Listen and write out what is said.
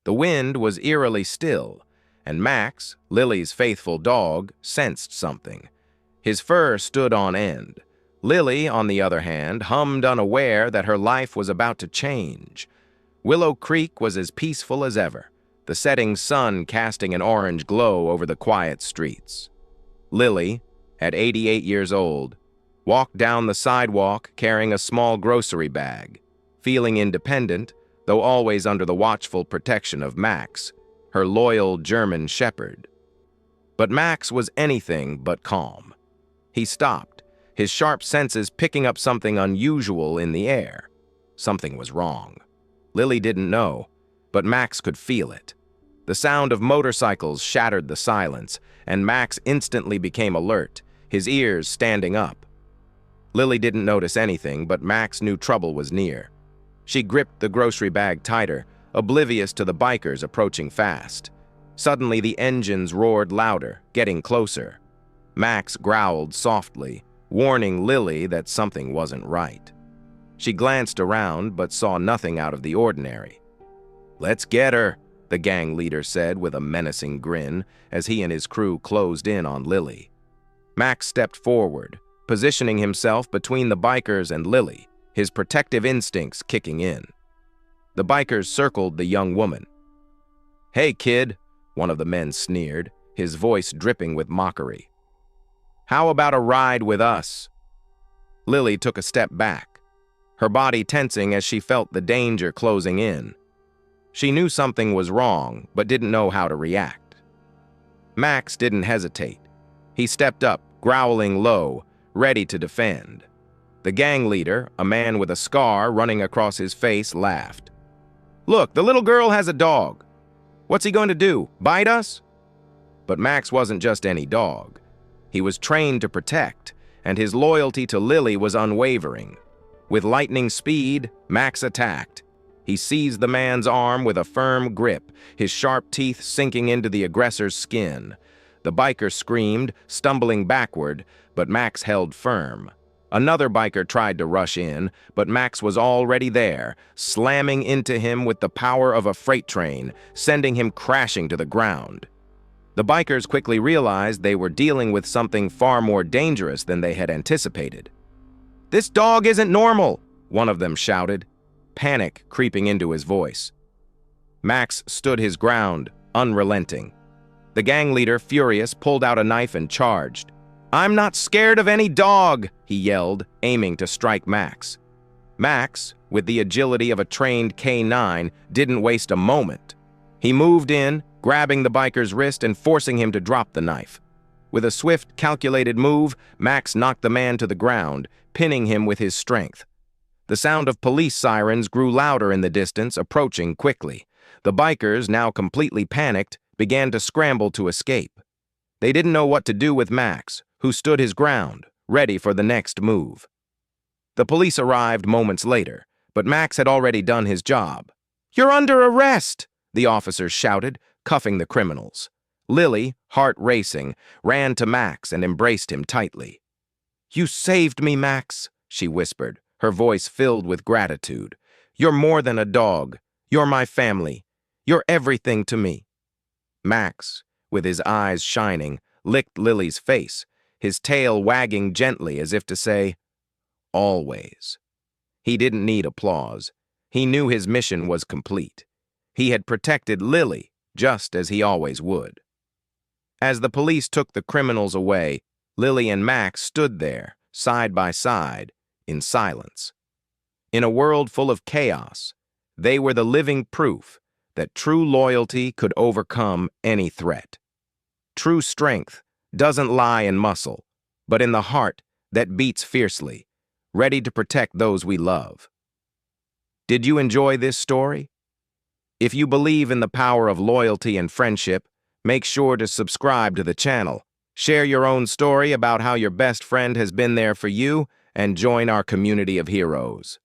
The wind was eerily still, and Max, Lily's faithful dog, sensed something. His fur stood on end. Lily, on the other hand, hummed unaware that her life was about to change. Willow Creek was as peaceful as ever, the setting sun casting an orange glow over the quiet streets. Lily, at 88 years old, walked down the sidewalk carrying a small grocery bag, feeling independent, though always under the watchful protection of Max, her loyal German shepherd. But Max was anything but calm. He stopped, his sharp senses picking up something unusual in the air. Something was wrong. Lily didn't know, but Max could feel it. The sound of motorcycles shattered the silence, and Max instantly became alert, his ears standing up. Lily didn't notice anything, but Max knew trouble was near. She gripped the grocery bag tighter, oblivious to the bikers approaching fast. Suddenly, the engines roared louder, getting closer. Max growled softly, warning Lily that something wasn't right. She glanced around, but saw nothing out of the ordinary. "Let's get her," the gang leader said with a menacing grin as he and his crew closed in on Lily. Max stepped forward, positioning himself between the bikers and Lily, his protective instincts kicking in. The bikers circled the young woman. "Hey, kid," one of the men sneered, his voice dripping with mockery. "How about a ride with us?" Lily took a step back, her body tensing as she felt the danger closing in. She knew something was wrong, but didn't know how to react. Max didn't hesitate. He stepped up, growling low, ready to defend. The gang leader, a man with a scar running across his face, laughed. "Look, the little girl has a dog. What's he going to do, bite us?" But Max wasn't just any dog. He was trained to protect, and his loyalty to Lily was unwavering. With lightning speed, Max attacked. He seized the man's arm with a firm grip, his sharp teeth sinking into the aggressor's skin. The biker screamed, stumbling backward, but Max held firm. Another biker tried to rush in, but Max was already there, slamming into him with the power of a freight train, sending him crashing to the ground. The bikers quickly realized they were dealing with something far more dangerous than they had anticipated. "This dog isn't normal," one of them shouted, panic creeping into his voice. Max stood his ground, unrelenting. The gang leader, furious, pulled out a knife and charged. "I'm not scared of any dog," he yelled, aiming to strike Max. Max, with the agility of a trained K9, didn't waste a moment. He moved in, grabbing the biker's wrist and forcing him to drop the knife. With a swift, calculated move, Max knocked the man to the ground, pinning him with his strength. The sound of police sirens grew louder in the distance, approaching quickly. The bikers, now completely panicked, began to scramble to escape. They didn't know what to do with Max, who stood his ground, ready for the next move. The police arrived moments later, but Max had already done his job. "You're under arrest!" the officers shouted, cuffing the criminals. Lily, heart racing, ran to Max and embraced him tightly. "You saved me, Max," she whispered, her voice filled with gratitude. "You're more than a dog. You're my family. You're everything to me." Max, with his eyes shining, licked Lily's face, his tail wagging gently as if to say, "Always." He didn't need applause. He knew his mission was complete. He had protected Lily, just as he always would. As the police took the criminals away, Lily and Max stood there, side by side, in silence. In a world full of chaos, they were the living proof that true loyalty could overcome any threat. True strength doesn't lie in muscle, but in the heart that beats fiercely, ready to protect those we love. Did you enjoy this story? If you believe in the power of loyalty and friendship, make sure to subscribe to the channel. Share your own story about how your best friend has been there for you, and join our community of heroes.